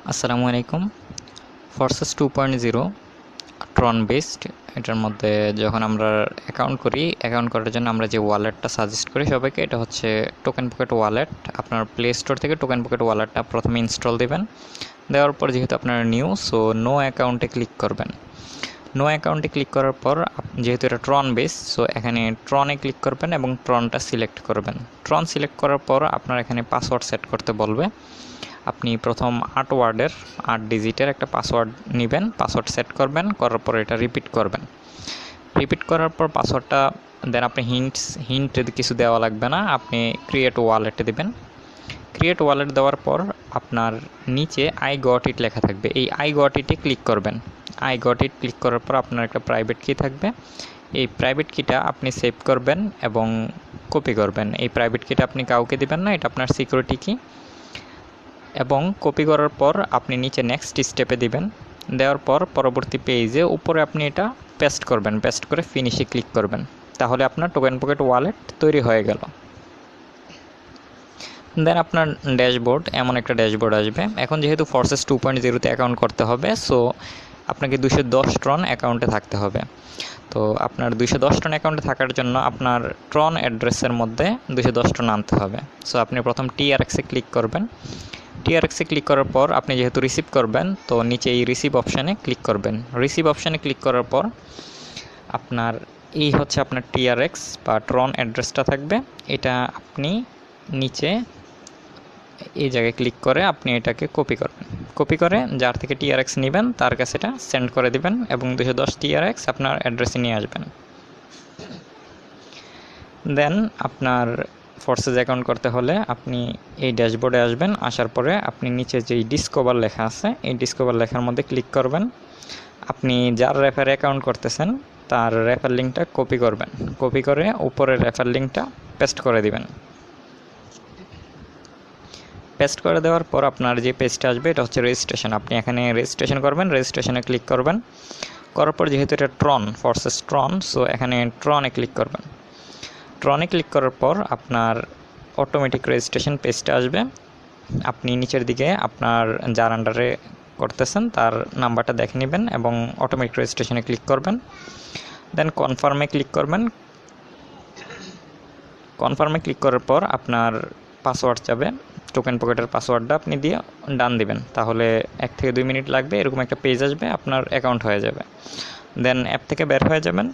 আসসালামু আলাইকুম। ফরসেস 2.0 ট্রন বেসড। এটার মধ্যে যখন আমরা অ্যাকাউন্ট করার জন্য আমরা যে ওয়ালেটটা সাজেস্ট করি সবাইকে, এটা হচ্ছে টোকেন পকেট ওয়ালেট। আপনার প্লে স্টোর থেকে টোকেন পকেট ওয়ালেটটা প্রথমে ইনস্টল দেবেন। দেওয়ার পর যেহেতু আপনার নিউ, সো নো অ্যাকাউন্টে ক্লিক করবেন। নো অ্যাকাউন্টে ক্লিক করার পর যেহেতু এটা ট্রন বেস, সো এখানে ট্রনে ক্লিক করবেন এবং ট্রনটা সিলেক্ট করবেন। ট্রন সিলেক্ট করার পর আপনার এখানে পাসওয়ার্ড সেট করতে বলবে। আপনি প্রথম 8 ডিজিটের একটা পাসওয়ার্ড নেবেন, পাসওয়ার্ড সেট করবেন, করার পর এটা রিপিট করবেন। রিপিট করার পর পাসওয়ার্ডটা দেন আপনি হিন্ট কিছু দেওয়া লাগবে না, আপনি ক্রিয়েট ওয়ালেটে দেবেন। ক্রিয়েট ওয়ালেট দেওয়ার পর আপনার নিচে আই গট ইট লেখা থাকবে, এই আই গট ইটে ক্লিক করবেন। আই গট ইট ক্লিক করার পর আপনার একটা প্রাইভেট কি থাকবে, এই প্রাইভেট কিটা আপনি সেভ করবেন এবং কপি করবেন। এই প্রাইভেট কিটা আপনি কাউকে দিবেন না, এটা আপনার সিকিউরিটি কি। এবং কপি করার পর আপনি নিচে নেক্সট স্টেপে দিবেন। দেওয়ার পর পরবর্তী পেজে উপরে আপনি এটা পেস্ট করবেন, পেস্ট করে ফিনিশে ক্লিক করবেন। তাহলে আপনার টোকেন পকেট ওয়ালেট তৈরি হয়ে গেল। দেন আপনার ড্যাশবোর্ড, এমন একটা ড্যাশবোর্ড আসবে। এখন যেহেতু ফরসেস 2.0-তে অ্যাকাউন্ট করতে হবে, সো আপনাকে 210 ট্রন অ্যাকাউন্টে থাকতে হবে। তো আপনার 210 টন অ্যাকাউন্টে থাকার জন্য আপনার ট্রন অ্যাড্রেসের মধ্যে 210 টন আনতে হবে। সো আপনি প্রথম TRX-এ ক্লিক করবেন। TRX-এ ক্লিক করার পর আপনি যেহেতু রিসিভ করবেন, তো নিচে এই রিসিভ অপশানে ক্লিক করবেন। রিসিভ অপশানে ক্লিক করার পর আপনার এই হচ্ছে আপনার TRX বা ট্রন অ্যাড্রেসটা থাকবে। এটা আপনি নিচে এই জায়গায় ক্লিক করে আপনি এটাকে কপি করবেন। কপি করে যার থেকে TRX নেবেন তার কাছে এটা সেন্ড করে দিবেন এবং 210 TRX আপনার অ্যাড্রেসে নিয়ে আসবেন। দেন আপনার ফরসেস অ্যাকাউন্ট করতে হলে আপনি এই ড্যাশবোর্ডে আসবেন। আসার পরে আপনি নিচে যেই ডিসকভার লেখা আছে, এই ডিসকভার লেখার মধ্যে ক্লিক করবেন। আপনি যার রেফারে অ্যাকাউন্ট করতেছেন তার রেফার লিঙ্কটা কপি করবেন। কপি করে উপরের রেফার লিঙ্কটা পেস্ট করে দিবেন। পেস্ট করে দেওয়ার পর আপনার যে পেজটা আসবে এটা হচ্ছে রেজিস্ট্রেশন। আপনি এখানে রেজিস্ট্রেশন করবেন, রেজিস্ট্রেশনে ক্লিক করবেন। করার পর যেহেতু এটা ট্রন, ফরসেস ট্রন, সো এখানে ট্রনে ক্লিক করবেন। ট্রনে ক্লিক করার পর আপনার অটোমেটিক রেজিস্ট্রেশন পেজটা আসবে। আপনি নিচের দিকে আপনার যার আন্ডারে করতেছেন তার নাম্বারটা দেখে নেবেন এবং অটোমেটিক রেজিস্ট্রেশনে ক্লিক করবেন। দেন কনফার্মে ক্লিক করবেন। কনফার্মে ক্লিক করার পর আপনার পাসওয়ার্ড যাবে, টোকেন পকেটের পাসওয়ার্ডটা আপনি দিয়ে ডান দিবেন। তাহলে 1 থেকে 2 মিনিট লাগবে, এরকম একটা পেজ আসবে, আপনার অ্যাকাউন্ট হয়ে যাবে। দেন অ্যাপ থেকে বের হয়ে যাবেন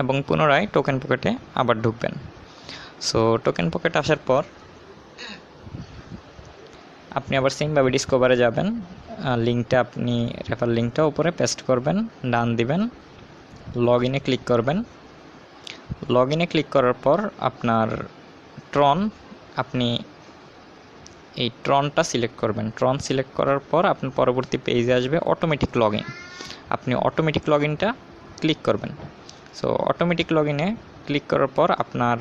এবং পুনরায় টোকেন পকেটে আবার ঢুকবেন। সো টোকেন পকেট আসার পর আপনি আবার সেমভাবে ডিসকভারে যাবেন। লিঙ্কটা আপনি রেফার লিঙ্কটা উপরে পেস্ট করবেন, ডান দিবেন, লগ ইনে ক্লিক করবেন। লগ ইনে ক্লিক করার পর আপনার ট্রন, আপনি এই ট্রনটা সিলেক্ট করবেন। ট্রন সিলেক্ট করার পর আপনার পরবর্তী পেজে আসবে অটোমেটিক লগ ইন। আপনি অটোমেটিক লগ ইনটা ক্লিক করবেন। সো অটোমেটিক লগ ইনে ক্লিক করার পর আপনার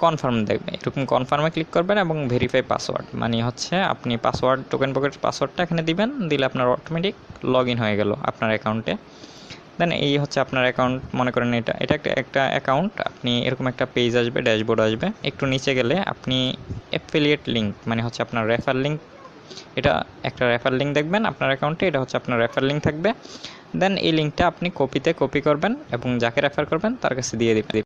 কনফার্ম দেখবে, এরকম কনফার্মে ক্লিক করবেন এবং ভেরিফাই পাসওয়ার্ড, মানে হচ্ছে আপনি পাসওয়ার্ড, টোকেন পকেট পাসওয়ার্ডটা এখানে দিবেন। দিলে আপনার অটোমেটিক লগ ইন হয়ে গেল আপনার অ্যাকাউন্টে। দেন এই হচ্ছে আপনার অ্যাকাউন্ট। মনে করেন এটা একটা অ্যাকাউন্ট। আপনি এরকম একটা পেজ আসবে, ড্যাশবোর্ড আসবে। একটু নিচে গেলে আপনি অ্যাফিলিয়েট লিঙ্ক, মানে হচ্ছে আপনার রেফার লিঙ্ক, এটা একটা রেফার লিঙ্ক দেখবেন আপনার অ্যাকাউন্টে, এটা হচ্ছে আপনার রেফার লিঙ্ক থাকবে। দেন এই লিঙ্কটা আপনি কপি করবেন এবং যাকে রেফার করবেন তার কাছে দিয়ে দিবেন।